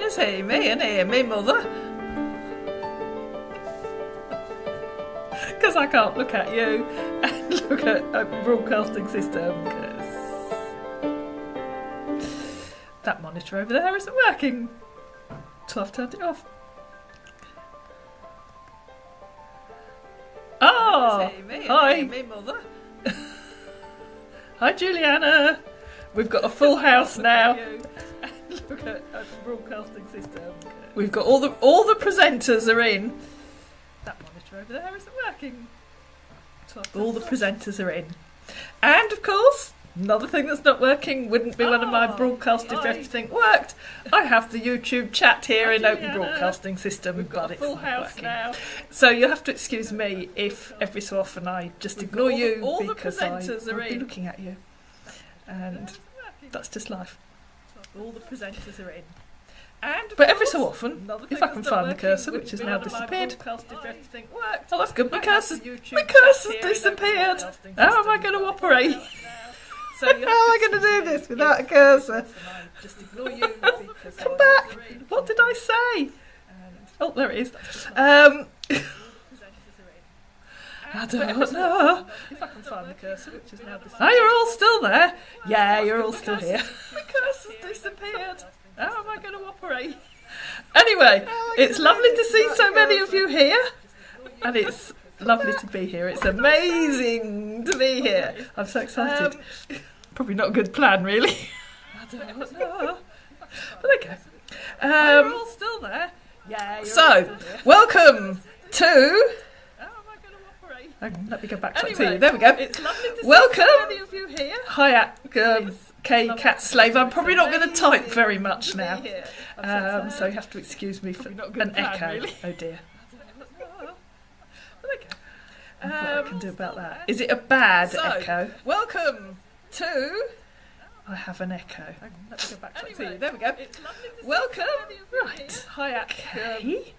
Is he? Me and here, me mother. Because I can't look at you and look at a broadcasting system because that monitor over there isn't working. So I've turned it off. Oh, hi. Me mother. Hi, Juliana. We've got a full house now. Look at a broadcasting system. We've got all the presenters are in. That monitor over there isn't working. So all the presenters are in. And of course, another thing that's not working wouldn't be one of my broadcasts if everything worked. I have the YouTube chat here in Open Broadcasting System, but it's not working. Now. So you'll have to excuse me if every so often I just ignore you because I will be looking at you. And that's just life. All the presenters are in. But every so often, if I can find the cursor, which has now disappeared. Oh, that's good. My cursor's disappeared. How am I going to operate? How am I going to do this without a cursor? Come back. What did I say? Oh, there it is. I don't know. If I can find the cursor, which is now disappeared. Oh, you're all still there? Yeah, you're all still here. My cursor's disappeared. How am I going to operate? Anyway, it's lovely to see so many of you here. And it's lovely to be here. It's amazing to be here. I'm so excited. Probably not a good plan, really. I don't know. But there you go. You're all still there? Yeah, you're all still here. Welcome to... Let me go back to you. There we go. It's lovely to see so many of you here. Hi, K Cat Slave. I'm probably not going to type very much now, so you have to excuse me for an echo. Really. Oh dear. What I can do about that? Is it a bad echo? Welcome to. I have an echo. Let me go back to you. There we go. Welcome. Right. Hi,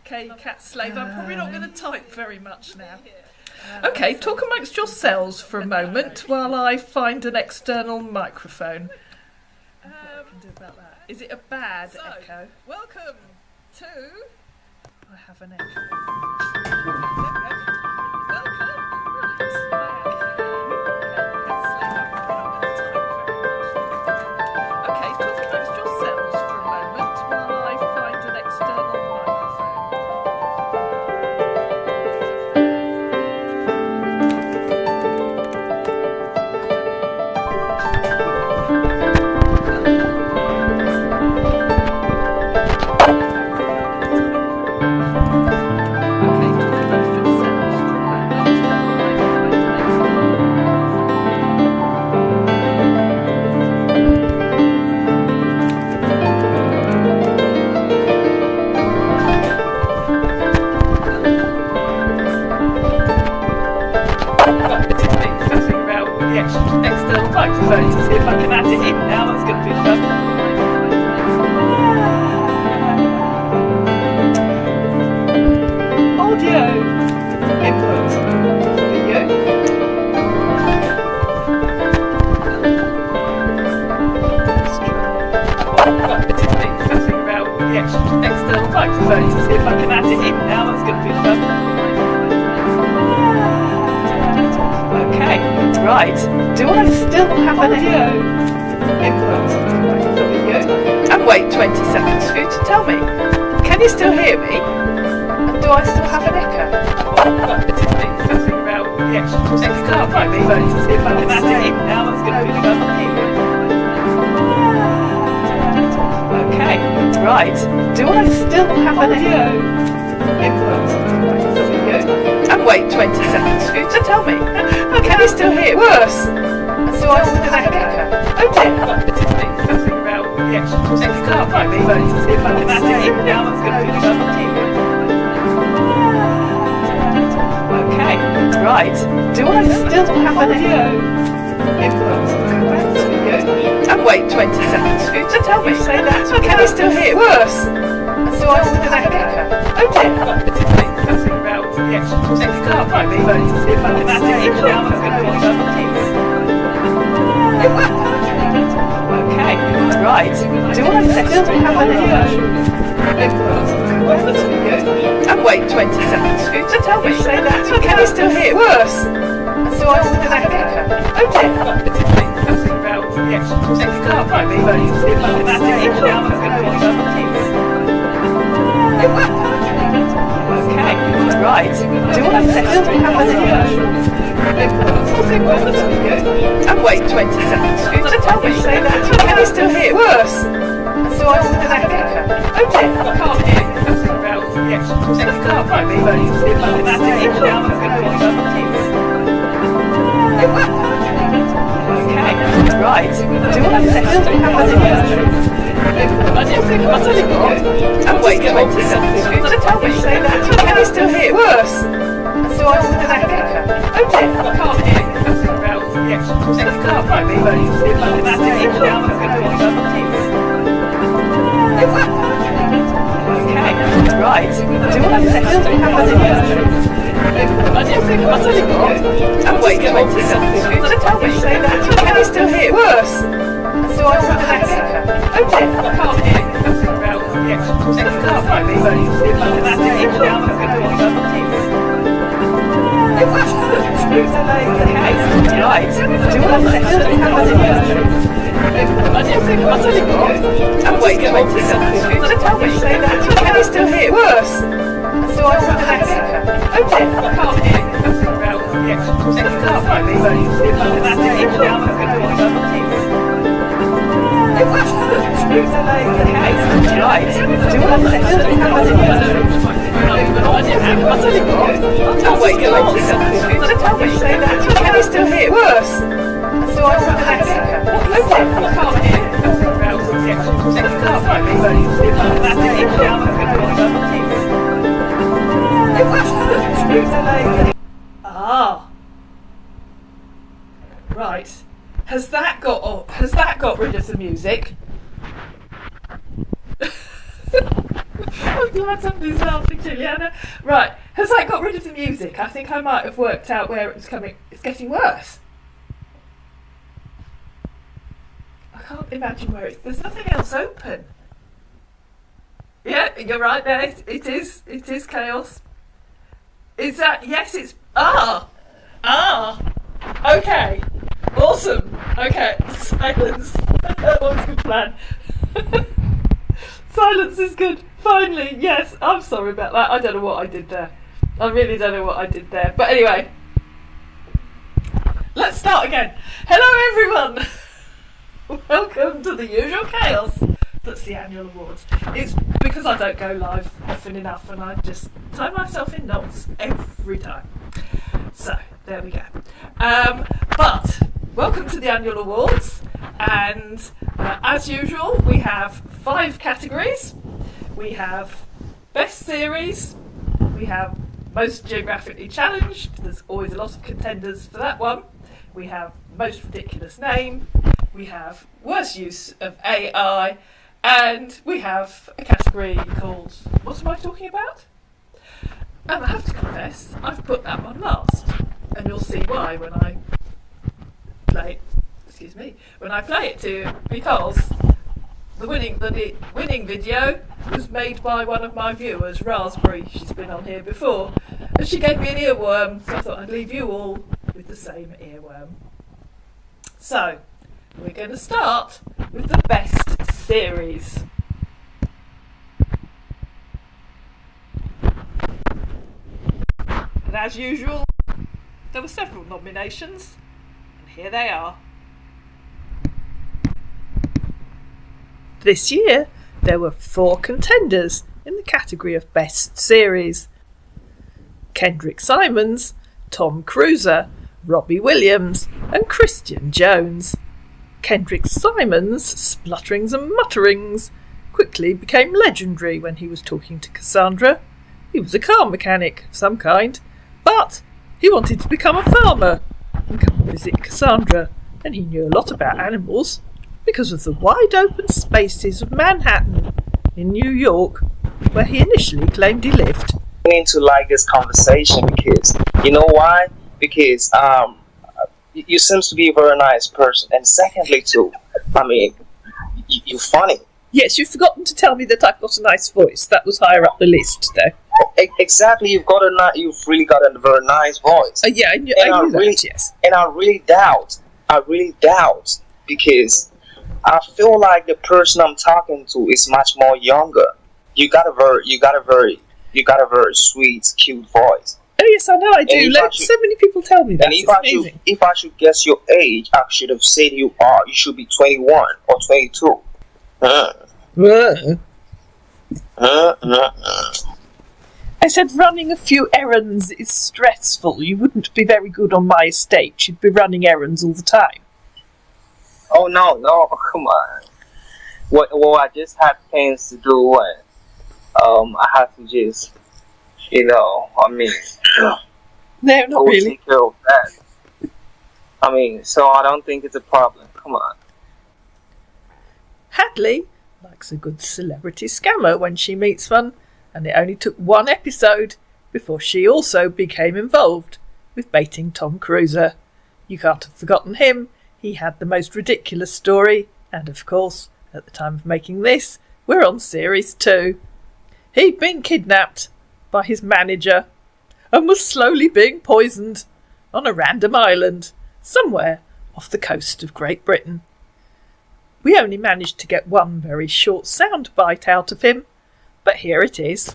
K Cat Slave. I'm probably not going to type very much now. Okay, talk amongst yourselves for a moment while I find an external microphone. What I can do about that? Is it a bad echo? Welcome to. I have an echo. Welcome. Okay, talk amongst yourselves for a moment while I find an external microphone. External microphone to see if I can add it in now. That's going to be fun. Audio input for you. Fussing about with the external microphone to see if I can add it in now. That's going to be fun. Okay, right. Do I still have an audio input for you? And wait 20 seconds for you to tell me. Can you still hear me? And do I still have an echo? Fussing about with the external microphone to see if I can add it in now. That's going to be fun. Okay, right. Do I still have an audio input for you? And wait 20 seconds for you to tell me. Can you still hear? Worse. And do I still have an echo? Oh dear. Fussing about with the external microphone to see if I can add it in now. That's going to be fun. Okay, right. Do I still have an audio input for you? And wait 20 seconds for you to tell me. Say that. Can you still hear? Worse. And do I still have an echo? Oh dear. Fussing about with the external microphone to see if I can add it in now. That's going to be fun. Okay, right. Do I still have an audio And wait 20 seconds. Scooter, tell me, say that. Can you still hear? Worse. So I said that. Okay. Yes. Okay, right. Do you want to settle? And wait 20 seconds. Scooter, tell me, say that. Can you still hear? Worse. So I said that. Okay. I can't hear. Yes. Okay, right. Do you want to settle? And wait 20 seconds. Scooter, tell me, say that. Can you still hear? Worse. So I said that. Okay. I can't hear. Yes. Okay, right. Do you want to settle? And wait 20 seconds. Scooter, tell me, say that. Can you still hear? Worse. So I said that. Okay. I can't hear. Yes. Right. Do you want to settle? And wait 20 seconds. Scooter, tell me, say that. Can you still hear? Worse. So I said that. Okay. I can't hear. Yes. Right. Do you want to settle? And wait 20 seconds. Scooter, tell me, say that. Can you still hear? Worse. So I said that. Okay. I can't hear. Ah. Right. Has that got rid of the music? I'm glad somebody's laughing, Juliana. Right. Has that got rid of the music? I think I might have worked out where it's coming. It's getting worse. I can't imagine where it's... There's nothing else open. Yeah, you're right there. It is chaos. Is that... Yes, it's... Okay. Awesome. Okay. Silence. That was a good plan. Silence is good. Finally, yes. I'm sorry about that. I don't know what I did there. I really don't know what I did there. But anyway. Let's start again. Hello, everyone. Welcome to the usual chaos. That's the annual awards. It's because I don't go live often enough and I just tie myself in knots every time. So, there we go. But, welcome to the annual awards. And as usual, we have 5 categories. We have Best Series. We have Most Geographically Challenged. There's always a lot of contenders for that one. We have Most Ridiculous Name. We have Worst Use of AI. And we have a category called, what am I talking about? And I have to confess, I've put that one last. And you'll see why when I play it to you, because the winning video was made by one of my viewers, Raspberry. She's been on here before. And she gave me an earworm, so I thought I'd leave you all with the same earworm. So, we're going to start with the Best Series. And as usual, there were several nominations, and here they are. This year, there were 4 contenders in the category of Best Series. Kendrick Simons, Tom Cruiser, Robbie Williams and Christian Jones. Kendrick Simons' splutterings and mutterings quickly became legendary when he was talking to Cassandra. He was a car mechanic of some kind, but he wanted to become a farmer and come and visit Cassandra, and he knew a lot about animals because of the wide open spaces of Manhattan in New York, where he initially claimed he lived. I need to like this conversation because, you know why? Because you seems to be a very nice person, and secondly too, I mean, you're funny. Yes, you've forgotten to tell me that I've got a nice voice. That was higher up the list, though. Exactly, you've really got a very nice voice. Yeah, I knew that, yes. And I really doubt, because I feel like the person I'm talking to is much more younger. You got a very sweet, cute voice. Oh yes, I know I do. So many people tell me that. And if I should guess your age, I should have said you should be 21 or 22. I said running a few errands is stressful. You wouldn't be very good on my estate. You'd be running errands all the time. Oh no, come on. Well, I just have things to do, and I have to just, no, not really. Take care of that. So I don't think it's a problem. Come on. Hadley likes a good celebrity scammer when she meets one, and it only took one episode before she also became involved with baiting Tom Cruiser. You can't have forgotten him. He had the most ridiculous story, and of course, at the time of making this, we're on series 2. He'd been kidnapped by his manager and was slowly being poisoned on a random island somewhere off the coast of Great Britain. We only managed to get one very short sound bite out of him, but here it is.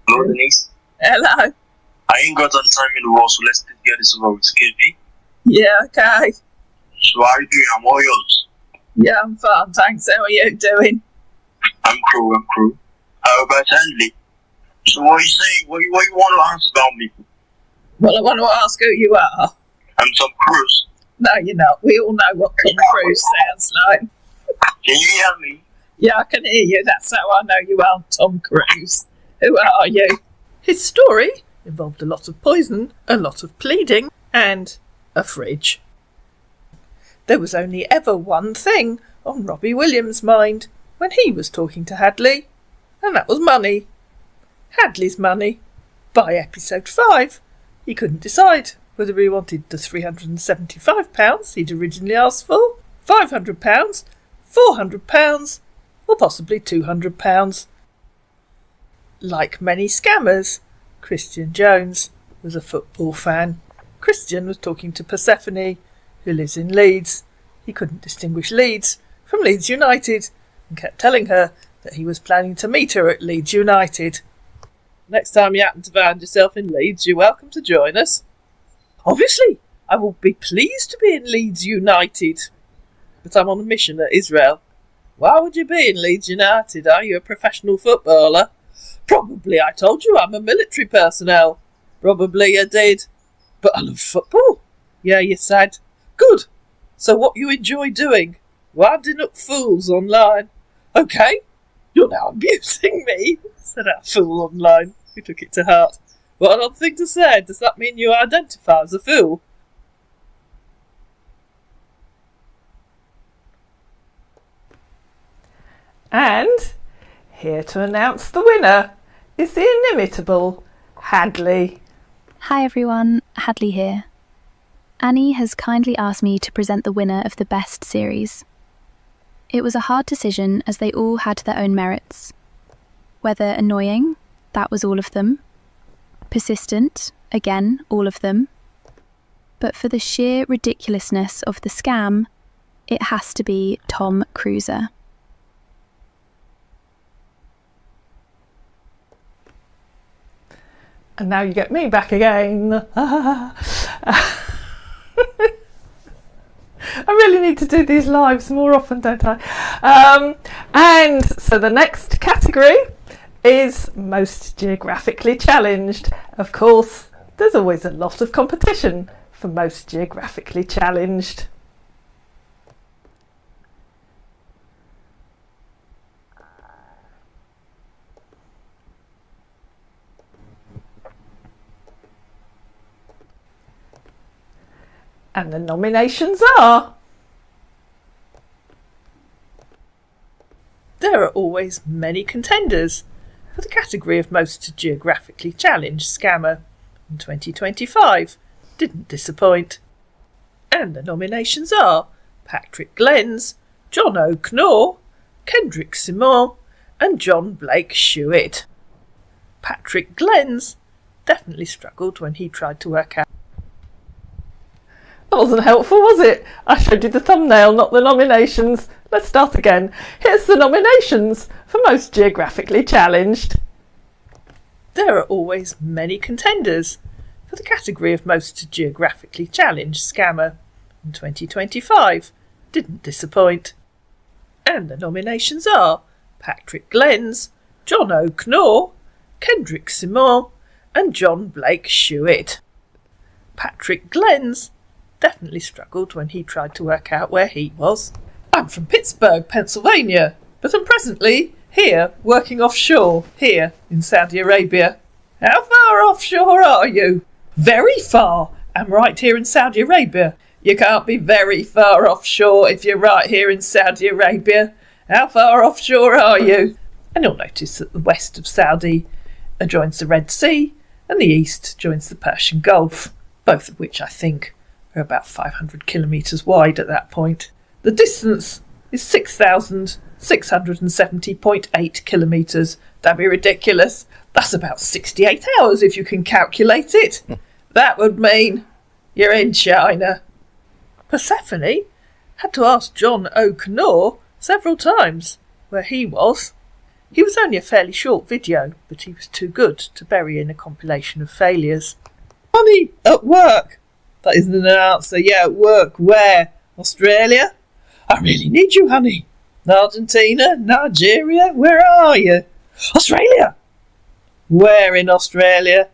Hello, Denise. Hello. I ain't got on time in the world, so let's get this over with, okay? Yeah, okay. So how are you doing? I'm all yours. Yeah, I'm fine, thanks. How are you doing? I'm cool. How about Handley? So what are you saying? What you want to ask about me? Well, I want to ask who you are. I'm Tom Cruise. No, you're not. We all know what Tom Cruise sounds like. Can you hear me? Yeah, I can hear you. That's how I know you are Tom Cruise. Who are you? His story involved a lot of poison, a lot of pleading, and a fridge. There was only ever one thing on Robbie Williams' mind when he was talking to Hadley, and that was money. Hadley's money. By episode 5, he couldn't decide whether he wanted the £375 he'd originally asked for, £500, £400, or possibly £200. Like many scammers, Christian Jones was a football fan. Christian was talking to Persephone, who lives in Leeds. He couldn't distinguish Leeds from Leeds United and kept telling her that he was planning to meet her at Leeds United. Next time you happen to find yourself in Leeds, you're welcome to join us. Obviously, I will be pleased to be in Leeds United, but I'm on a mission at Israel. Why would you be in Leeds United? Are you a professional footballer? Probably I told you I'm a military personnel. Probably you did. But I love football. Yeah, you said. Good. So what you enjoy doing? Winding up fools online. Okay, you're now abusing me, said our fool online, who took it to heart. What an odd thing to say. Does that mean you identify as a fool? And here to announce the winner is the inimitable Hadley. Hi everyone, Hadley here. Annie has kindly asked me to present the winner of the best series. It was a hard decision as they all had their own merits. Whether annoying, that was all of them. Persistent, again, all of them. But for the sheer ridiculousness of the scam, it has to be Tom Cruiser. And now you get me back again. I really need to do these lives more often, don't I? And so the next category is most geographically challenged. Of course, there's always a lot of competition for most geographically challenged. And the nominations are... There are always many contenders for the category of most geographically challenged scammer, and 2025 didn't disappoint. And the nominations are Patrick Glens, John O'Knaw, Kendrick Simon and John Blake Shuett. Patrick Glens definitely struggled when he tried to work out. That wasn't helpful, was it? I showed you the thumbnail, not the nominations. Let's start again. Here's the nominations for Most Geographically Challenged. There are always many contenders for the category of Most Geographically Challenged Scammer, and 2025 didn't disappoint. And the nominations are Patrick Glens, John O'Knor, Kendrick Simon and John Blake Shuett. Patrick Glens definitely struggled when he tried to work out where he was. I'm from Pittsburgh, Pennsylvania, but I'm presently here working offshore, here in Saudi Arabia. How far offshore are you? Very far. I'm right here in Saudi Arabia. You can't be very far offshore if you're right here in Saudi Arabia. How far offshore are you? And you'll notice that the west of Saudi joins the Red Sea and the east joins the Persian Gulf, both of which I think are about 500 kilometres wide at that point. The distance is 6,670.8 kilometres. That'd be ridiculous. That's about 68 hours if you can calculate it. That would mean you're in China. Persephone had to ask John O'Knor several times where he was. He was only a fairly short video, but he was too good to bury in a compilation of failures. Honey, at work. That isn't an answer. Yeah, at work. Where? Australia? I really need you, honey. Argentina? Nigeria? Where are you? Australia. Where in Australia?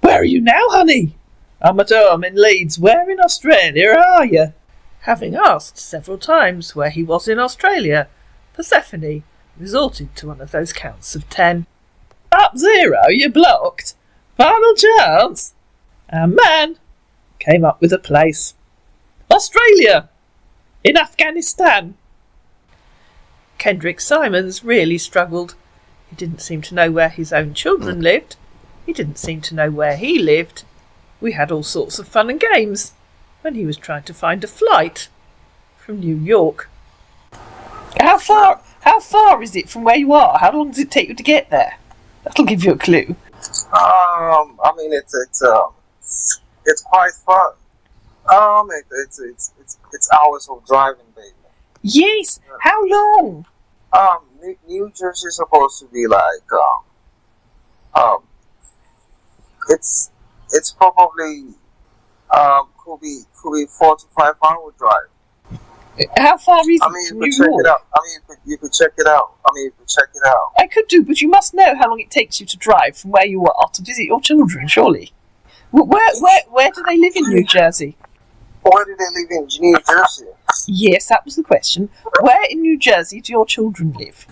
Where are you now, honey? I'm at home in Leeds. Where in Australia are you? Having asked several times where he was in Australia, Persephone resorted to one of those counts of 10. Up 0, you're blocked. Final chance. And man came up with a place. Australia. In Afghanistan. Kendrick Simons really struggled. He didn't seem to know where his own children lived. He didn't seem to know where he lived. We had all sorts of fun and games when he was trying to find a flight from New York. How far is it from where you are? How long does it take you to get there? That'll give you a clue. I mean, it's quite fun. It's hours of driving, baby. Yes. How long? New Jersey is supposed to be like it's probably could be 4 to 5 hour drive. How far is it from New York? Check it out. You could check it out. I could do, but you must know how long it takes you to drive from where you are to visit your children, surely. Where do they live in New Jersey? Where do they live in New Jersey? Yes, that was the question. Where in New Jersey do your children live?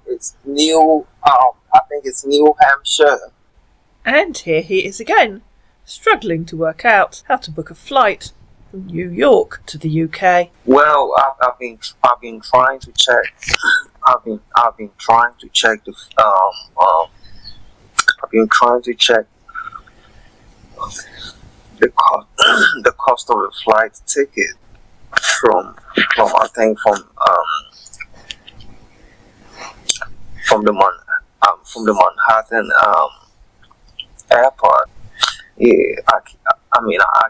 It's New. I think it's New Hampshire. And here he is again, struggling to work out how to book a flight from New York to the UK. Well, I've been trying to check. I've been trying to check the cost of the flight ticket from the Manhattan airport. Yeah, I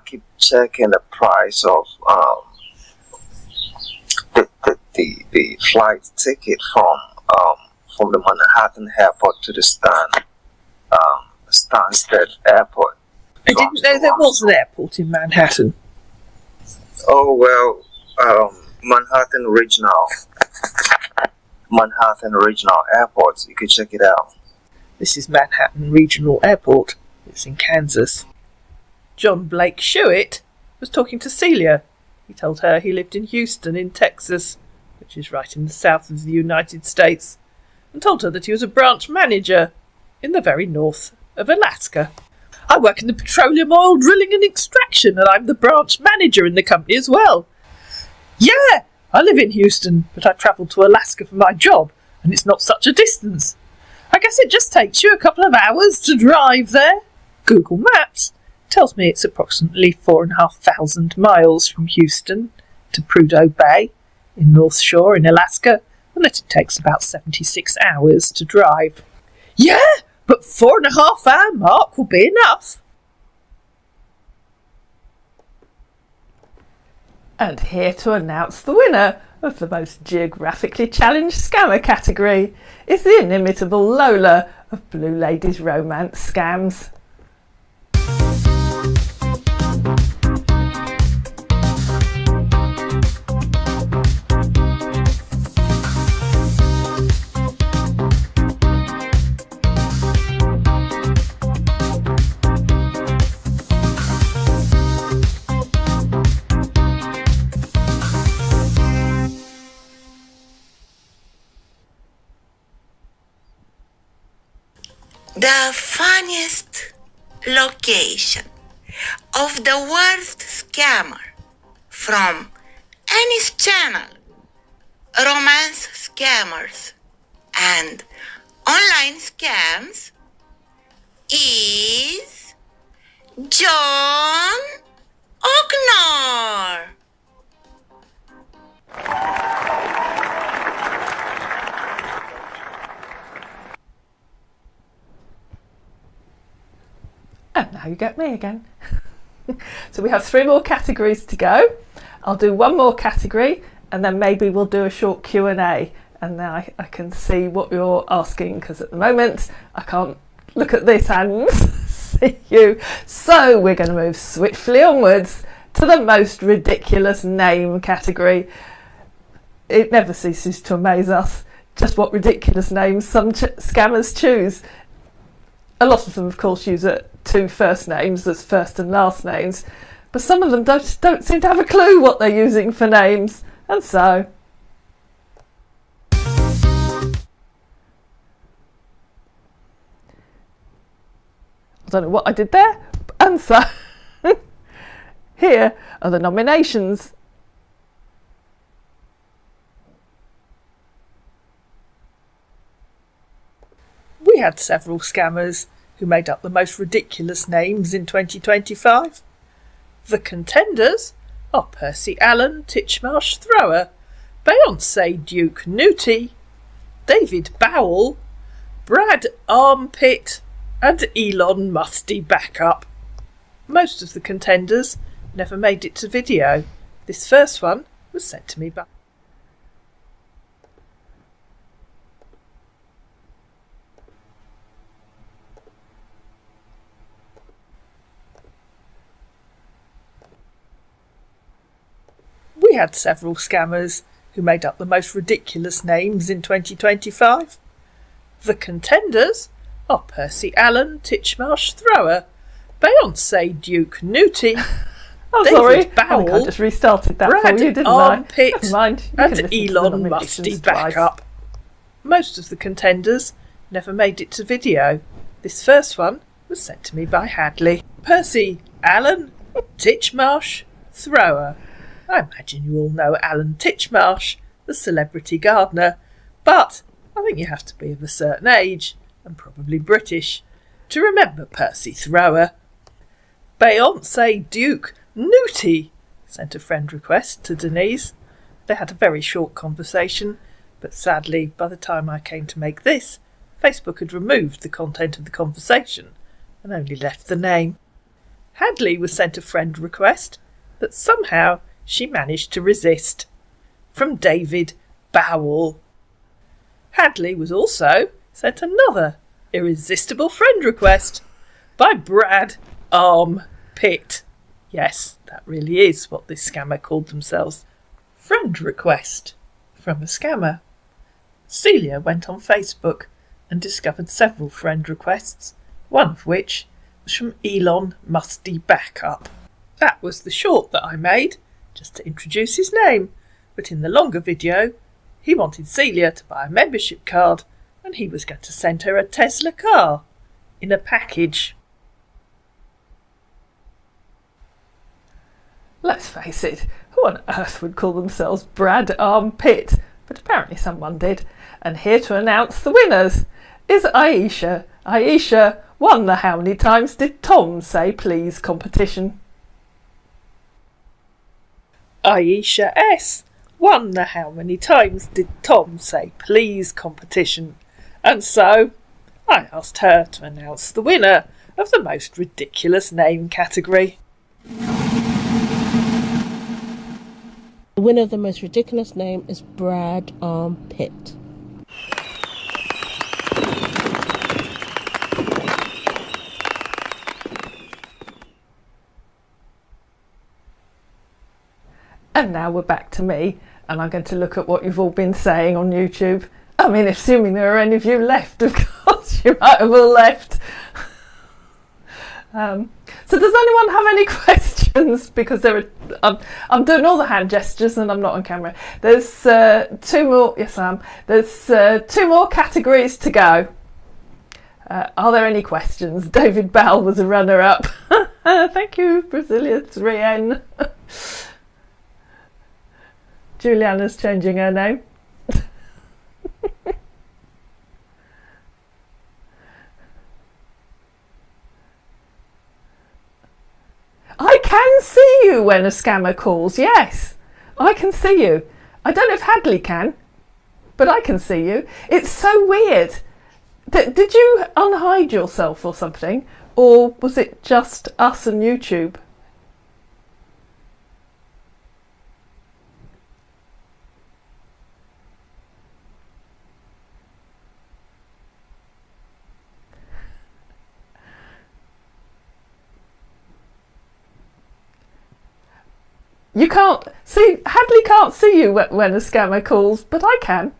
keep checking the price of the flight ticket from the Manhattan airport to the Stansted airport. I didn't know there was an airport in Manhattan. Oh well, Manhattan Regional Airport. You could check it out. This is Manhattan Regional Airport. It's in Kansas. John Blake Shuett was talking to Celia. He told her he lived in Houston in Texas, which is right in the south of the United States, and told her that he was a branch manager in the very north of Alaska. I work in the petroleum oil drilling and extraction, and I'm the branch manager in the company as well. Yeah, I live in Houston, but I travel to Alaska for my job, and it's not such a distance. I guess it just takes you a couple of hours to drive there. Google Maps tells me it's approximately 4,500 miles from Houston to Prudhoe Bay in North Shore in Alaska, and that it takes about 76 hours to drive. Yeah, but 4.5 hour mark will be enough. And here to announce the winner of the most geographically challenged scammer category is the inimitable Lola of Blue Ladies Romance Scams. The funniest location of the worst scammer from any channel, romance scammers and online scams, is John Ognor. And now you get me again. So we have 3 more categories to go. I'll do 1 more category and then maybe we'll do a short Q&A, and then I can see what you're asking, because at the moment I can't look at this and see you. So we're going to move swiftly onwards to the most ridiculous name category. It never ceases to amaze us just what ridiculous names some scammers choose. A lot of them, of course, use 2 first names as first and last names, but some of them don't seem to have a clue what they're using for names, and so I don't know what I did there, and so here are the nominations. We had several scammers who made up the most ridiculous names in 2025. The contenders are Percy Allen Titchmarsh Thrower, Beyonce Duke Newty, David Bowell, Brad Armpit, and Elon Musty Backup. Most of the contenders never made it to video. This first one was sent to me by We had several scammers who made up the most ridiculous names in 2025. The contenders are Percy Allen Titchmarsh Thrower, Beyonce Duke Newty, David Bowell, I just restarted that Brad for you, didn't Armpit, I? Mind. And Elon Musty Backup. Most of the contenders never made it to video. This first one was sent to me by Hadley. Percy Allen Titchmarsh Thrower. I imagine you all know Alan Titchmarsh, the celebrity gardener, but I think you have to be of a certain age, and probably British, to remember Percy Thrower. Beyonce Duke Newty sent a friend request to Denise. They had a very short conversation, but sadly, by the time I came to make this, Facebook had removed the content of the conversation and only left the name. Hadley was sent a friend request, but somehow she managed to resist. From David Bowell. Hadley was also sent another irresistible friend request by Brad Armpit. Yes, that really is what this scammer called themselves. Friend request from a scammer. Celia went on Facebook and discovered several friend requests, one of which was from Elon Musty Backup. That was the short that I made, just to introduce his name, but in the longer video he wanted Celia to buy a membership card and he was going to send her a Tesla car in a package. Let's face it, who on earth would call themselves Brad Armpit? But apparently someone did, and here to announce the winners is Aisha. Aisha won the How Many Times Did Tom Say Please competition. Aisha S. won the How Many Times Did Tom Say Please competition, and so I asked her to announce the winner of the most ridiculous name category. The winner of the most ridiculous name is Brad Armpit. And now we're back to me, and I'm going to look at what you've all been saying on YouTube. I mean, assuming there are any of you left, of course, you might have all left. So does anyone have any questions? Because there are, I'm doing all the hand gestures and I'm not on camera. There's two more, yes I am, there's two more categories to go. Are there any questions? David Bell was a runner-up. Thank you, Brasilia 3N. Juliana's changing her name. I can see you when a scammer calls, yes. I can see you. I don't know if Hadley can, but I can see you. It's so weird. Did you unhide yourself or something? Or was it just us and YouTube? You can't see, Hadley can't see you when a scammer calls, but I can.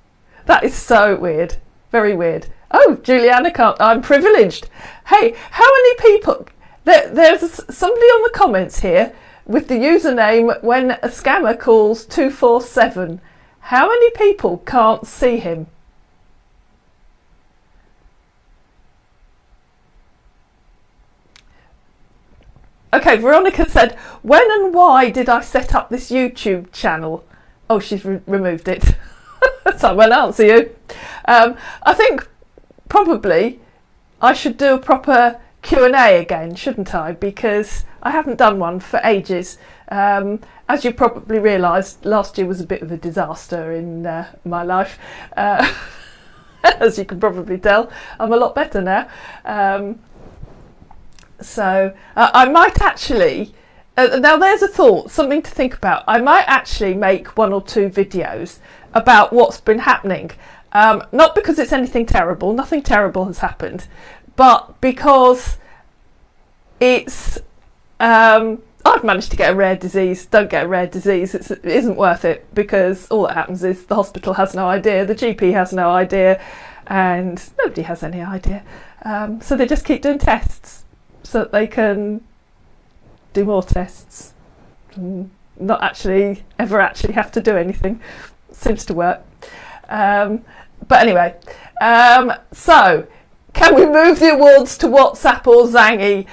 That is so weird. Very weird. Oh, Juliana can't. I'm privileged. Hey, how many people? There's somebody on the comments here with the username when a scammer calls 247. How many people can't see him? Okay, Veronica said, when and why did I set up this YouTube channel? Oh, she's removed it. So I won't answer you. I think probably I should do a proper Q&A again, shouldn't I? Because I haven't done one for ages. As you probably realised, last year was a bit of a disaster in my life. As you can probably tell, I'm a lot better now. So I might actually, now there's a thought, something to think about. I might actually make 1 or 2 videos about what's been happening. Not because it's anything terrible, nothing terrible has happened, but because it's, I've managed to get a rare disease. Don't get a rare disease, it isn't worth it, because all that happens is the hospital has no idea, the GP has no idea, and nobody has any idea. So they just keep doing tests, so that they can do more tests and not actually ever actually have to do anything. Seems to work. But anyway, so can we move the awards to WhatsApp or Zangy?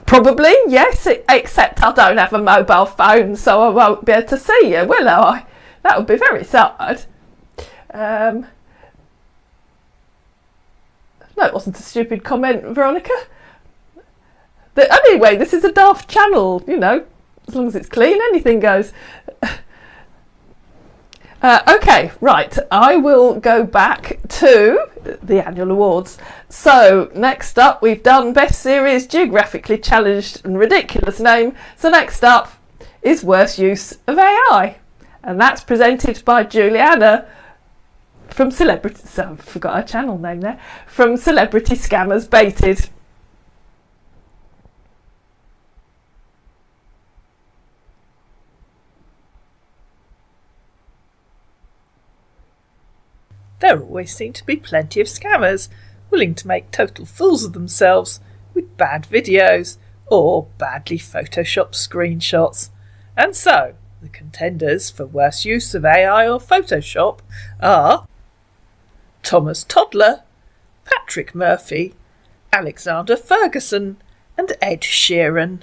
Probably, yes, except I don't have a mobile phone, so I won't be able to see you, will I? That would be very sad. No, it wasn't a stupid comment, Veronica. Anyway, this is a daft channel, you know, as long as it's clean, anything goes. Okay, right, I will go back to the annual awards. So, next up, we've done Best Series, Geographically Challenged and Ridiculous Name. So next up is Worst Use of AI. And that's presented by Juliana from Celebrity, so I forgot her channel name there, from Celebrity Scammers Baited. There always seem to be plenty of scammers willing to make total fools of themselves with bad videos or badly photoshopped screenshots. And so, the contenders for worst use of AI or Photoshop are Thomas Toddler, Patrick Murphy, Alexander Ferguson and Ed Sheeran.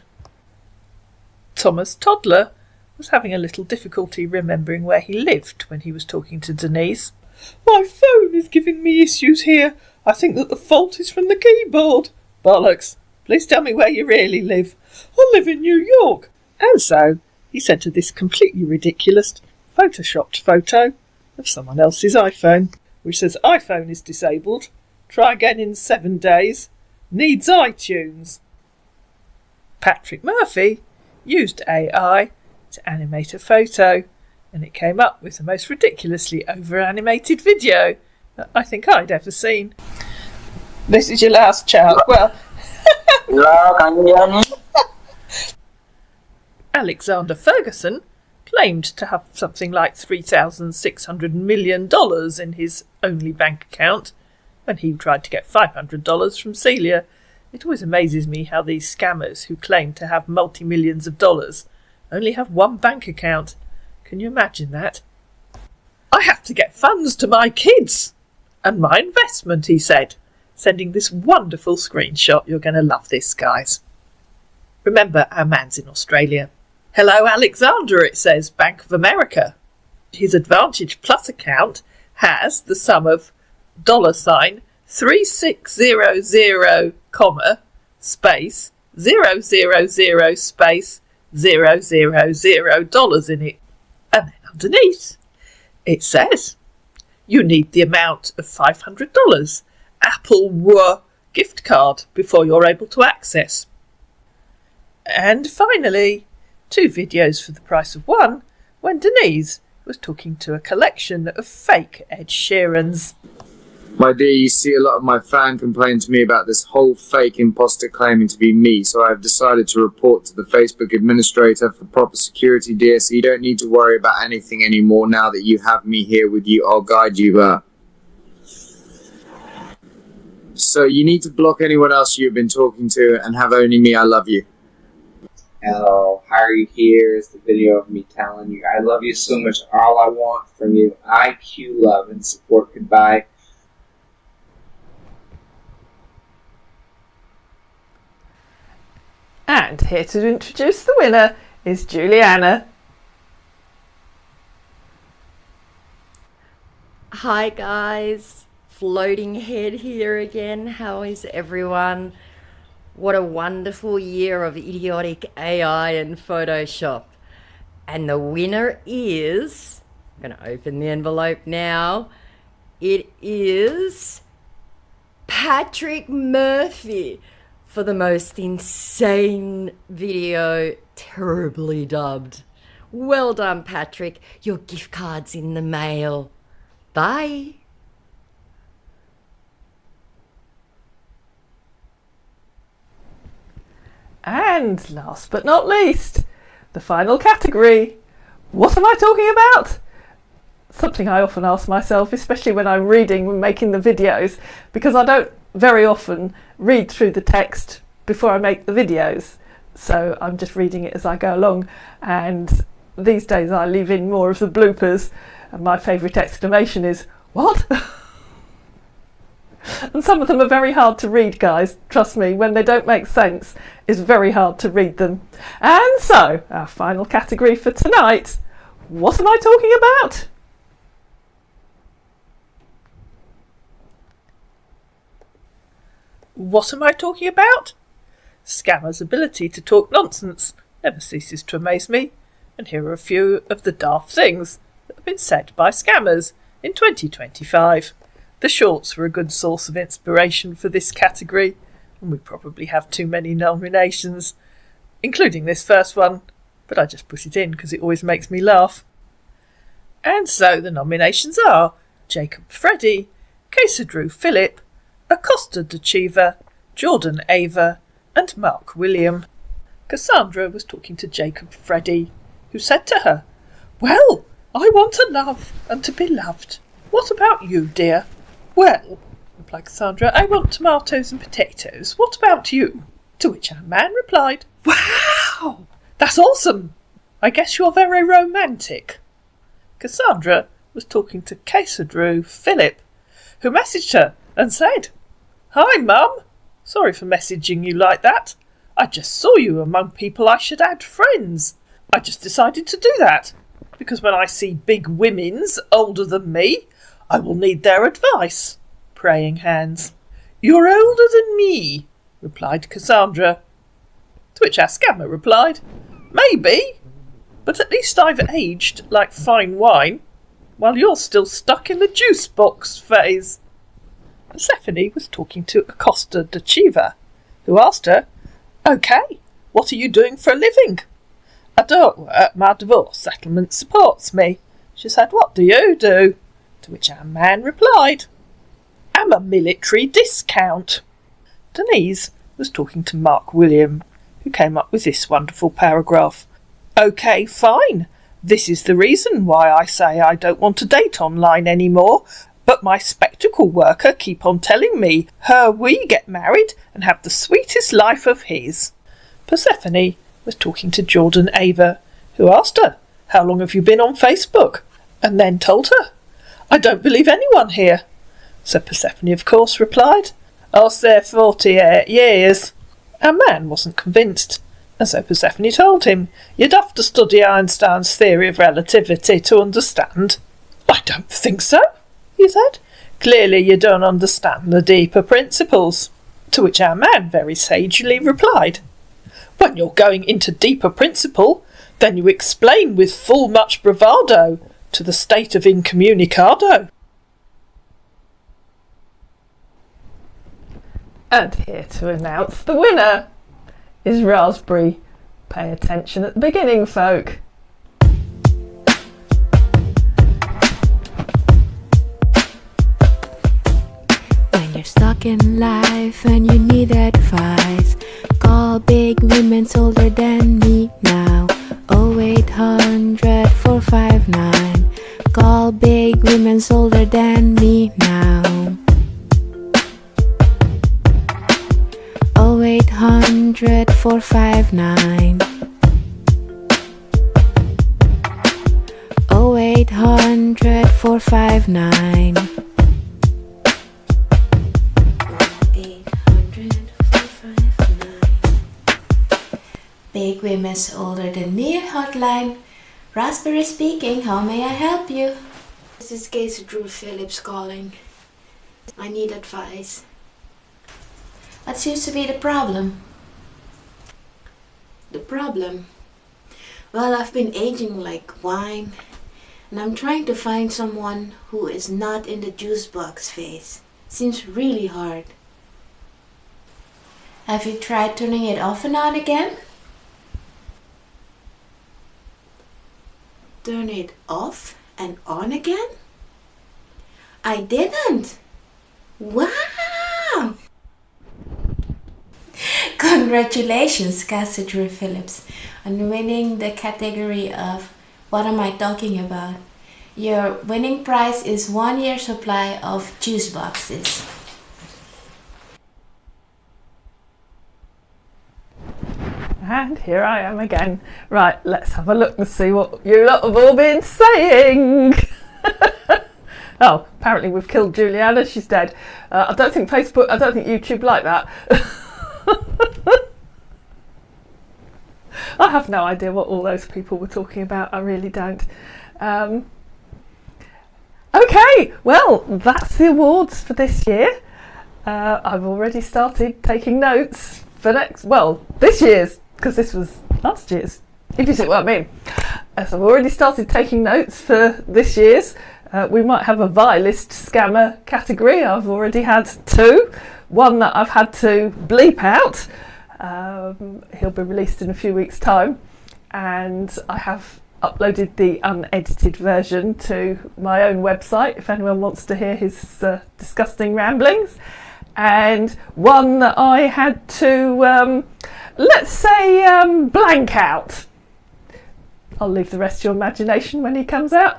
Thomas Toddler was having a little difficulty remembering where he lived when he was talking to Denise. My phone is giving me issues here. I think that the fault is from the keyboard. Bollocks. Please tell me where you really live. I live in New York. And so, He sent her this completely ridiculous photoshopped photo of someone else's iPhone, which says iPhone is disabled, try again in 7 days, needs iTunes. Patrick Murphy used AI to animate a photo, and it came up with the most ridiculously over-animated video that I think I'd ever seen. This is your last child. Well, Hello, can you hear me? Alexander Ferguson claimed to have something like $3,600 million in his only bank account when he tried to get $500 from Celia. It always amazes me how these scammers who claim to have multi-millions of dollars only have one bank account. Can you imagine that? I have to get funds to my kids and my investment, he said, sending this wonderful screenshot. You're going to love this, guys. Remember, our man's in Australia. Hello, Alexander, it says, Bank of America. His Advantage Plus account has the sum of $3600, space 000 space $000 in it. And then underneath, it says, you need the amount of $500 Apple gift card before you're able to access. And finally, 2 videos for the price of one when Denise was talking to a collection of fake Ed Sheerans. My dear, you see a lot of my fan complain to me about this whole fake imposter claiming to be me, so I've decided to report to the Facebook administrator for proper security, dear, so you don't need to worry about anything anymore now that you have me here with you. I'll guide you. So you need to block anyone else you've been talking to and have only me. I love you. Hello, Harry here is the video of me telling you I love you so much. All I want from you, IQ, love, and support. Goodbye. And here to introduce the winner is Juliana. Hi guys, Floating Head here again. How is everyone? What a wonderful year of idiotic AI and Photoshop. And the winner is, I'm going to open the envelope now. It is Patrick Murphy for the most insane video, terribly dubbed. Well done, Patrick. Your gift card's in the mail. Bye. And last but not least, the final category. What am I talking about? Something I often ask myself, especially when I'm reading and making the videos, because I don't very often read through the text before I make the videos. So I'm just reading it as I go along. And these days I leave in more of the bloopers. And my favourite exclamation is, what? And some of them are very hard to read, guys. Trust me, when they don't make sense, it's very hard to read them. And so, our final category for tonight, what am I talking about? What am I talking about? Scammers' ability to talk nonsense never ceases to amaze me. And here are a few of the daft things that have been said by scammers in 2025. The shorts were a good source of inspiration for this category, and we probably have too many nominations, including this first one, but I just put it in because it always makes me laugh. And so the nominations are Jacob Freddy, Drew Phillip, Acosta Dechiva, Jordan Ava, and Mark William. Cassandra was talking to Jacob Freddy, who said to her, "Well, I want to love and to be loved. What about you, dear?" "Well," replied Cassandra, "I want tomatoes and potatoes. What about you?" To which our man replied, "Wow, that's awesome. I guess you're very romantic." Cassandra was talking to Drew Phillip, who messaged her and said, "Hi, Mum. Sorry for messaging you like that. I just saw you among people I should add friends. I just decided to do that, because when I see big women's older than me, I will need their advice." Praying hands. "You're older than me," replied Cassandra. To which our scammer replied, "Maybe, But at least I've aged like fine wine, while you're still stuck in the juice box phase. Persephone was talking to Acosta de Chiva, who asked her, "Okay, what are you doing for a living?" "I don't work, my divorce settlement supports me." She said, "What do you do?" To which our man replied, "I'm a military discount." Denise was talking to Mark William, who came up with this wonderful paragraph. "Okay, fine. This is the reason why I say I don't want to date online anymore, but my spectacle worker keep on telling me we get married and have the sweetest life of his." Persephone was talking to Jordan Ava, who asked her, "How long have you been on Facebook?" and then told her, "I don't believe anyone here." So Persephone, of course, replied, "I'll say 48 years." Our man wasn't convinced, and so Persephone told him, "You'd have to study Einstein's theory of relativity to understand." "I don't think so," he said. "Clearly you don't understand the deeper principles." To which our man very sagely replied, "When you're going into deeper principle, then you explain with full much bravado to the state of incommunicado." And here to announce the winner is Raspberry. Pay attention at the beginning, folk. When you're stuck in life and you need advice, call big women older than me now. 0800 459. Call big women older than me now. 0800 459. 0800 459. 800 459. Big Women's Older Than Me hotline. Raspberry speaking, how may I help you? This is Casey Drew Phillips calling. I need advice. What seems to be the problem? The problem? Well, I've been aging like wine, and I'm trying to find someone who is not in the juice box phase. Seems really hard. Have you tried turning it off and on again? Turn it off and on again? I didn't! Wow! Congratulations, Cassie Drew Phillips, on winning the category of What Am I Talking About? Your winning prize is 1 year supply of juice boxes. And here I am again. Right, let's have a look and see what you lot have all been saying. Oh, apparently we've killed Juliana, she's dead. I don't think YouTube like that. I have no idea what all those people were talking about, I really don't. Okay, well, that's the awards for this year. I've already started taking notes for this year's, because this was last year's, if you see what I mean. So I've already started taking notes for this year's. We might have a vilest scammer category. I've already had 2. One that I've had to bleep out. He'll be released in a few weeks' time. And I have uploaded the unedited version to my own website if anyone wants to hear his disgusting ramblings. And one that I had to, blank out. I'll leave the rest to your imagination when he comes out.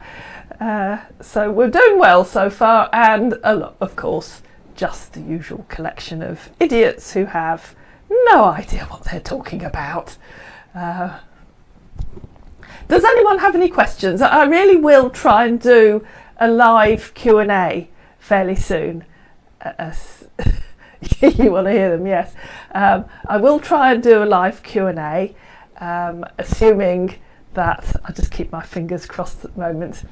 So we're doing well so far, and a lot, of course, just the usual collection of idiots who have no idea what they're talking about. Does anyone have any questions? I really will try and do a live Q&A fairly soon. You want to hear them? Yes. I will try and do a live Q&A, assuming that I just keep my fingers crossed at the moment.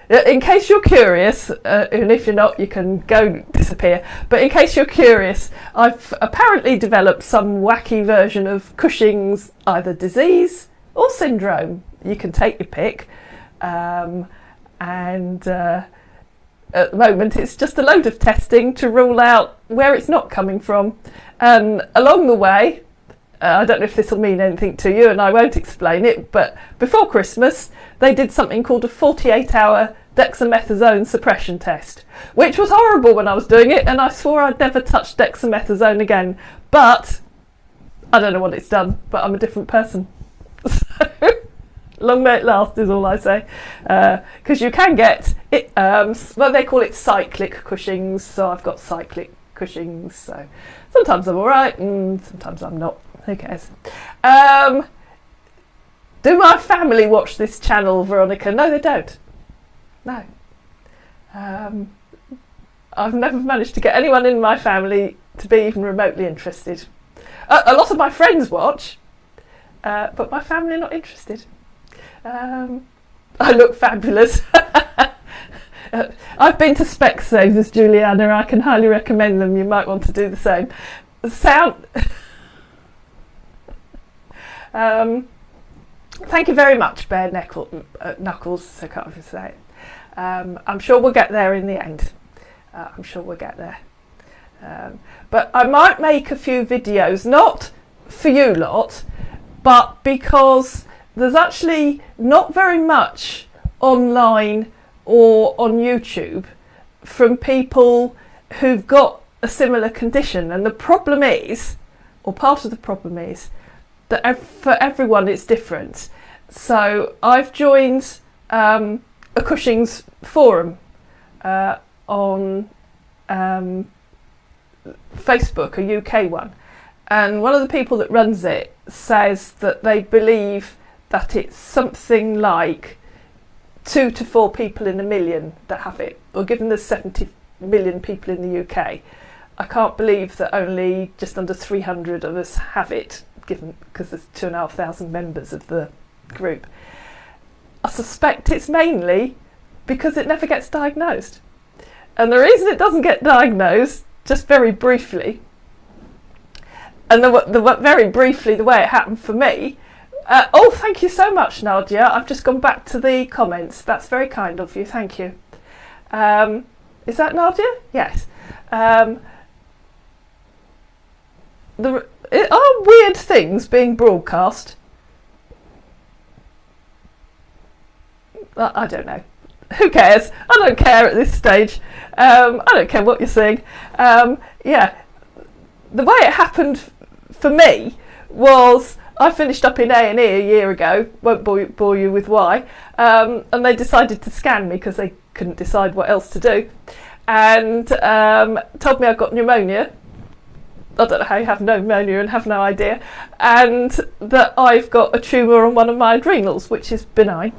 In case you're curious, and if you're not, you can go disappear. But in case you're curious, I've apparently developed some wacky version of Cushing's either disease, or syndrome. You can take your pick. At the moment it's just a load of testing to rule out where it's not coming from. And along the way, I don't know if this will mean anything to you, and I won't explain it, but before Christmas they did something called a 48-hour dexamethasone suppression test, which was horrible when I was doing it, and I swore I'd never touch dexamethasone again. But I don't know what it's done, but I'm a different person. So long may it last is all I say, because you can get it, well, they call it cyclic Cushing's, so I've got cyclic Cushing's, so sometimes I'm alright and sometimes I'm not. Who cares? Do my family watch this channel, Veronica? No, they don't. No. I've never managed to get anyone in my family to be even remotely interested. A lot of my friends watch, but my family are not interested. I look fabulous. I've been to Specsavers, Juliana. I can highly recommend them. You might want to do the same. Thank you very much, Bear Knuckles. I can't even say it. I'm sure we'll get there in the end. I'm sure we'll get there. But I might make a few videos, not for you lot, but because there's actually not very much online or on YouTube from people who've got a similar condition. And the problem is, or part of the problem is, that for everyone it's different. So I've joined a Cushing's forum on Facebook, a UK one. And one of the people that runs it says that they believe that it's something like 2 to 4 people in a million that have it. Well, given there's 70 million people in the UK, I can't believe that only just under 300 of us have it, given because there's 2,500 members of the group. I suspect it's mainly because it never gets diagnosed. And the reason it doesn't get diagnosed, just very briefly, and very briefly the way it happened for me, oh, thank you so much, Nadia. I've just gone back to the comments. That's very kind of you. Thank you. Is that Nadia? Yes. Are weird things being broadcast? I don't know. Who cares? I don't care at this stage. I don't care what you're saying. Yeah. The way it happened for me was I finished up in A&E a year ago, won't bore you with why, and they decided to scan me because they couldn't decide what else to do, and told me I've got pneumonia. I don't know how you have pneumonia and have no idea, and that I've got a tumour on one of my adrenals, which is benign,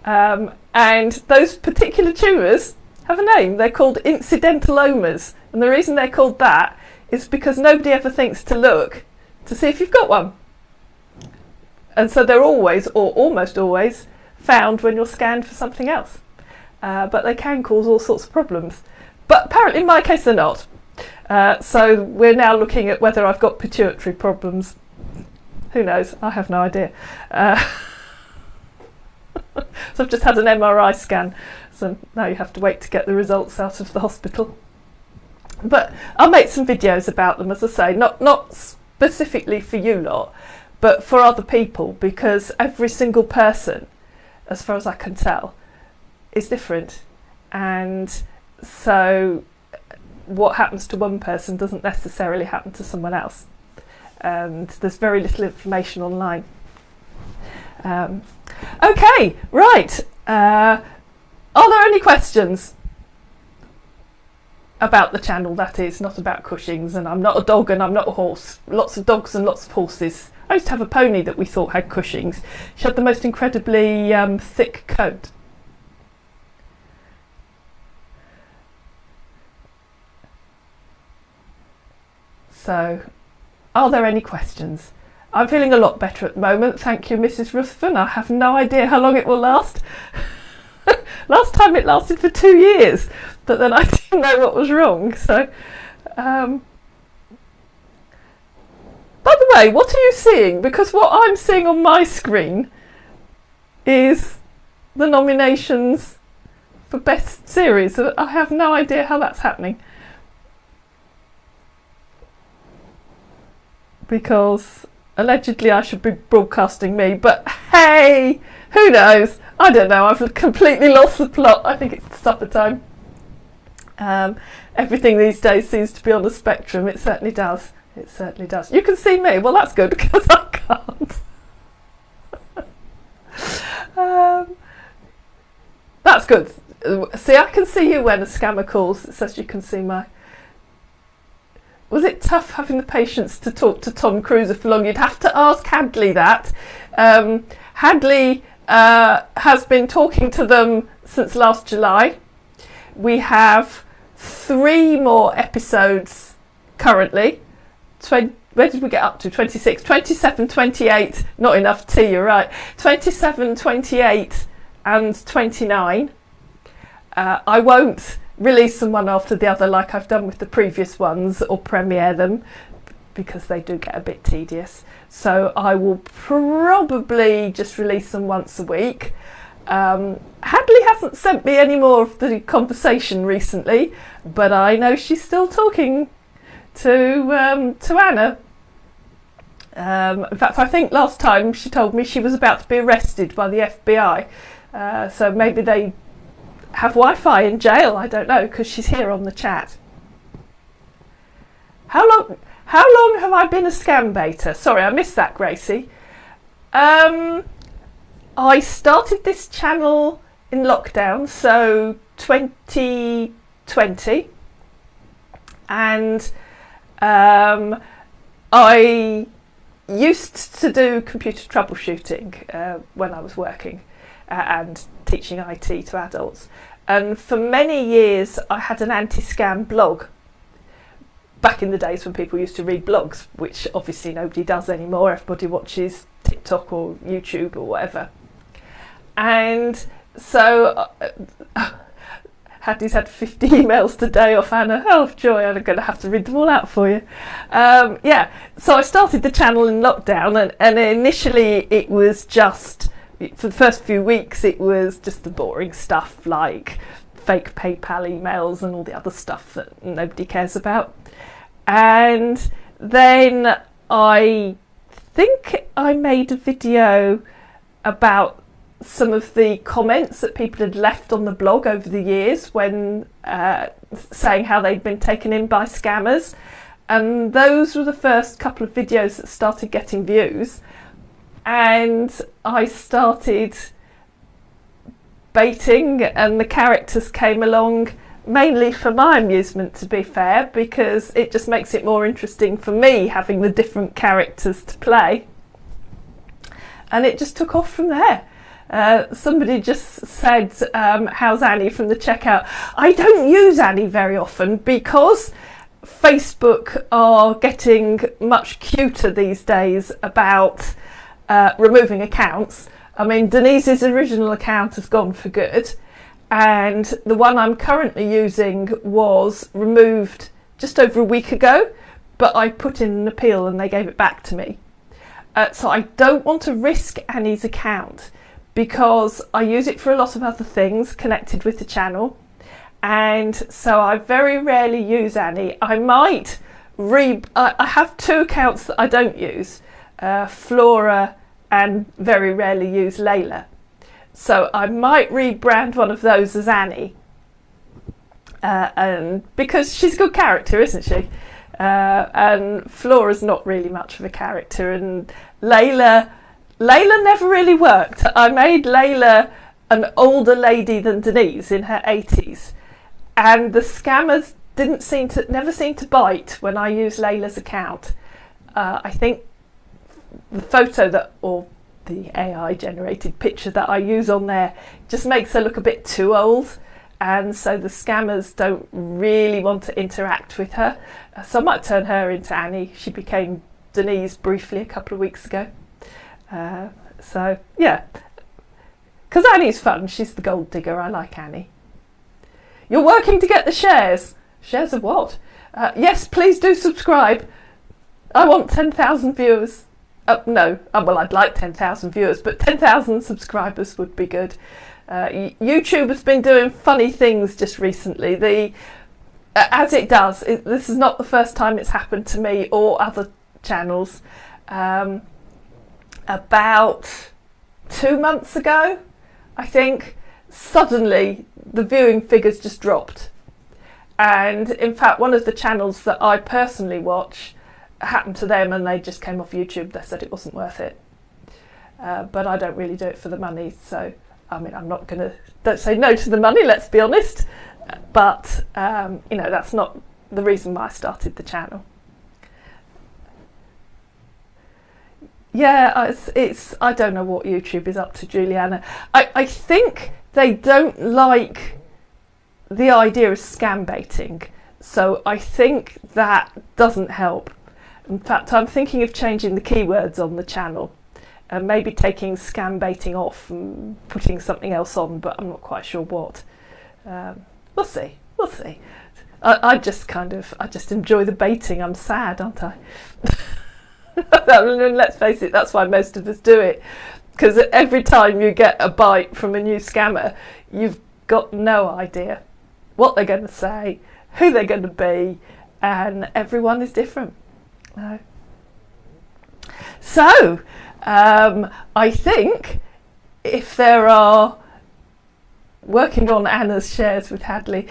and those particular tumours have a name. They're called incidentalomas, and the reason they're called that is because nobody ever thinks to look to see if you've got one. And so they're always, or almost always, found when you're scanned for something else. But they can cause all sorts of problems. But apparently in my case they're not. So we're now looking at whether I've got pituitary problems. Who knows? I have no idea. So I've just had an MRI scan. So now you have to wait to get the results out of the hospital. But I'll make some videos about them, as I say, not specifically for you lot, but for other people, because every single person, as far as I can tell, is different. And so what happens to one person doesn't necessarily happen to someone else. And there's very little information online. Okay, right. Are there any questions about the channel? That is, not about Cushing's, and I'm not a dog and I'm not a horse. Lots of dogs and lots of horses. I used to have a pony that we thought had Cushing's. She had the most incredibly thick coat. So, are there any questions? I'm feeling a lot better at the moment. Thank you, Mrs. Ruthven. I have no idea how long it will last. Last time it lasted for 2 years, but then I didn't know what was wrong. So, by the Renee, what are you seeing? Because what I'm seeing on my screen is the nominations for Best Series. I have no idea how that's happening. Because allegedly I should be broadcasting me, but hey, who knows? I don't know. I've completely lost the plot. I think it's supper time. Everything these days seems to be on the spectrum. It certainly does. It certainly does. You can see me. Well, that's good because I can't. That's good. See, I can see you when a scammer calls. It says you can see my... Was it tough having the patience to talk to Tom Cruise for long? You'd have to ask Hadley that. Hadley has been talking to them since last July. We have 3 more episodes currently. Where did we get up to? 26, 27, 28. Not enough tea, you're right. 27, 28 and 29. I won't release them one after the other like I've done with the previous ones, or premiere them, because they do get a bit tedious. So I will probably just release them once a week. Hadley hasn't sent me any more of the conversation recently, but I know she's still talking to Anna. In fact, I think last time she told me she was about to be arrested by the FBI. So maybe they have Wi-Fi in jail. I don't know, because she's here on the chat. How long have I been a Scambaiter? Sorry, I missed that, Gracie. I started this channel in lockdown, so 2020, and I used to do computer troubleshooting when I was working and teaching IT to adults, and for many years I had an anti-scam blog. Back in the days when people used to read blogs, which obviously nobody does anymore. Everybody watches TikTok or YouTube or whatever. And so Hattie's had 50 emails today off Anna. Oh joy, I'm going to have to read them all out for you. Yeah, so I started the channel in lockdown, and initially it was just, for the first few weeks, it was just the boring stuff like fake PayPal emails and all the other stuff that nobody cares about. And then I think I made a video about some of the comments that people had left on the blog over the years when saying how they'd been taken in by scammers, and those were the first couple of videos that started getting views, and I started baiting, and the characters came along mainly for my amusement, to be fair, because it just makes it more interesting for me having the different characters to play, and it just took off from there. Somebody just said, how's Annie from the checkout? I don't use Annie very often because Facebook are getting much cuter these days about removing accounts. I mean, Denise's original account has gone for good, and the one I'm currently using was removed just over a week ago, but I put in an appeal and they gave it back to me. So I don't want to risk Annie's account, because I use it for a lot of other things connected with the channel, and so I very rarely use Annie. I might I have 2 accounts that I don't use, Flora, and very rarely use Layla. So I might rebrand one of those as Annie, and because she's a good character, isn't she? And Flora's not really much of a character, and Layla never really worked. I made Layla an older lady than Denise in her 80s, and the scammers never seemed to bite when I used Layla's account. I think the photo or the AI generated picture that I use on there just makes her look a bit too old, and so the scammers don't really want to interact with her. So I might turn her into Annie. She became Denise briefly a couple of weeks ago. So yeah, because Annie's fun. She's the gold digger. I like Annie. You're working to get the shares. Shares of what? Yes, please do subscribe. I want 10,000 viewers. No, well, I'd like 10,000 viewers, but 10,000 subscribers would be good. YouTube has been doing funny things just recently. As it does, this is not the first time it's happened to me or other channels. About 2 months ago, I think, suddenly the viewing figures just dropped. And in fact, one of the channels that I personally watch happened to them and they just came off YouTube. They said it wasn't worth it. But I don't really do it for the money. So, I mean, don't say no to the money, let's be honest. But, that's not the reason why I started the channel. Yeah, I don't know what YouTube is up to, Juliana. I think they don't like the idea of scambaiting. So I think that doesn't help. In fact, I'm thinking of changing the keywords on the channel and maybe taking scambaiting off and putting something else on, but I'm not quite sure what. We'll see. I just enjoy the baiting. I'm sad, aren't I? Let's face it, that's why most of us do it. Because every time you get a bite from a new scammer, you've got no idea what they're going to say, who they're going to be, and everyone is different. So, I think if there are, working on Anna's shares with Hadley,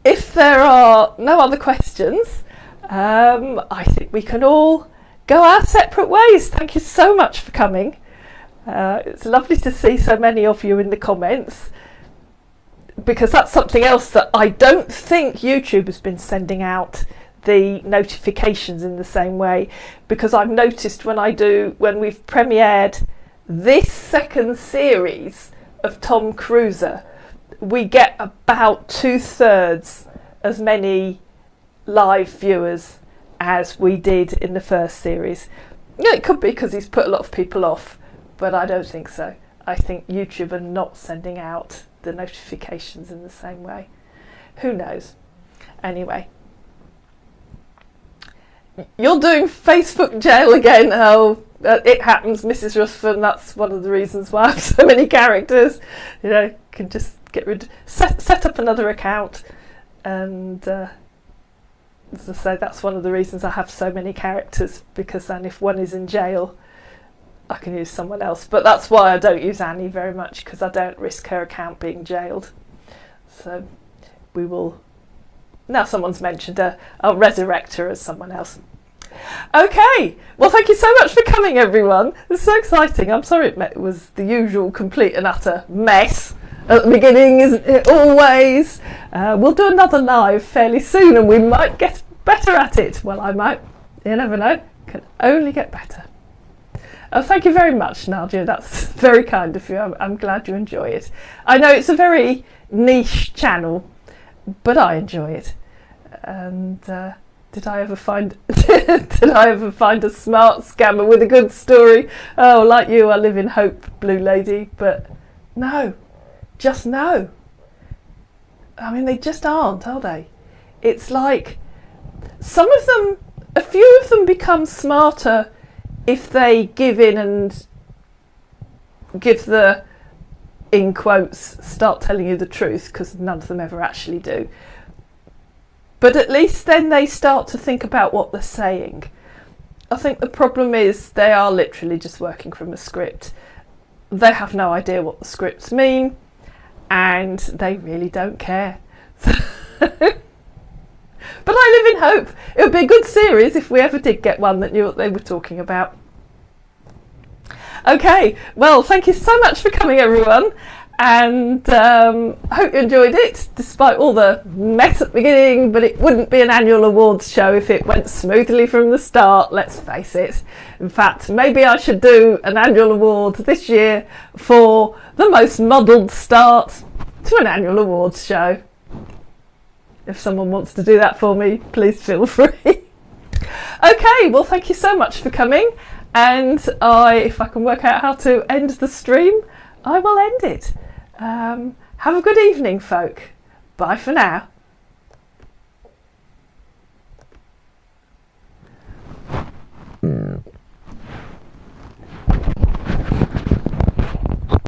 if there are no other questions, I think we can all go our separate ways. Thank you so much for coming. It's lovely to see so many of you in the comments, because that's something else that I don't think YouTube has been sending out the notifications in the same way, because I've noticed when we've premiered this second series of Tom Cruiser, we get about 2/3 as many live viewers as we did in the first series. Yeah, it could be because he's put a lot of people off, but I don't think so. I think YouTube are not sending out the notifications in the same way. Who knows? Anyway, you're doing Facebook jail again. Oh, it happens, Mrs. Russell. That's one of the reasons why I have so many characters. Can just set up another account, and as I say, that's one of the reasons I have so many characters, because then if one is in jail, I can use someone else. But that's why I don't use Annie very much, because I don't risk her account being jailed. So we will, now someone's mentioned her, I'll resurrect her as someone else. Okay, well, thank you so much for coming, everyone. It's so exciting. I'm sorry it was the usual complete and utter mess at the beginning, isn't it? Always. We'll do another live fairly soon, and we might get better at it. Well, I might. You never know. Can only get better. Thank you very much, Nadia. That's very kind of you. I'm glad you enjoy it. I know it's a very niche channel, but I enjoy it. And did I ever find a smart scammer with a good story? Oh, like you, I live in hope, Blue Lady. But no, just no. I mean, they just aren't, are they? It's like a few of them become smarter if they give in and give the, in quotes, start telling you the truth, because none of them ever actually do. But at least then they start to think about what they're saying. I think the problem is they are literally just working from a script. They have no idea what the scripts mean, and they really don't care. But I live in hope. It would be a good series if we ever did get one that knew what they were talking about. Okay, well, thank you so much for coming, everyone. And I hope you enjoyed it, despite all the mess at the beginning. But it wouldn't be an annual awards show if it went smoothly from the start, let's face it. In fact, maybe I should do an annual award this year for the most muddled start to an annual awards show. If someone wants to do that for me, please feel free. Okay, well, thank you so much for coming. And if I can work out how to end the stream, I will end it. Have a good evening, folk. Bye for now.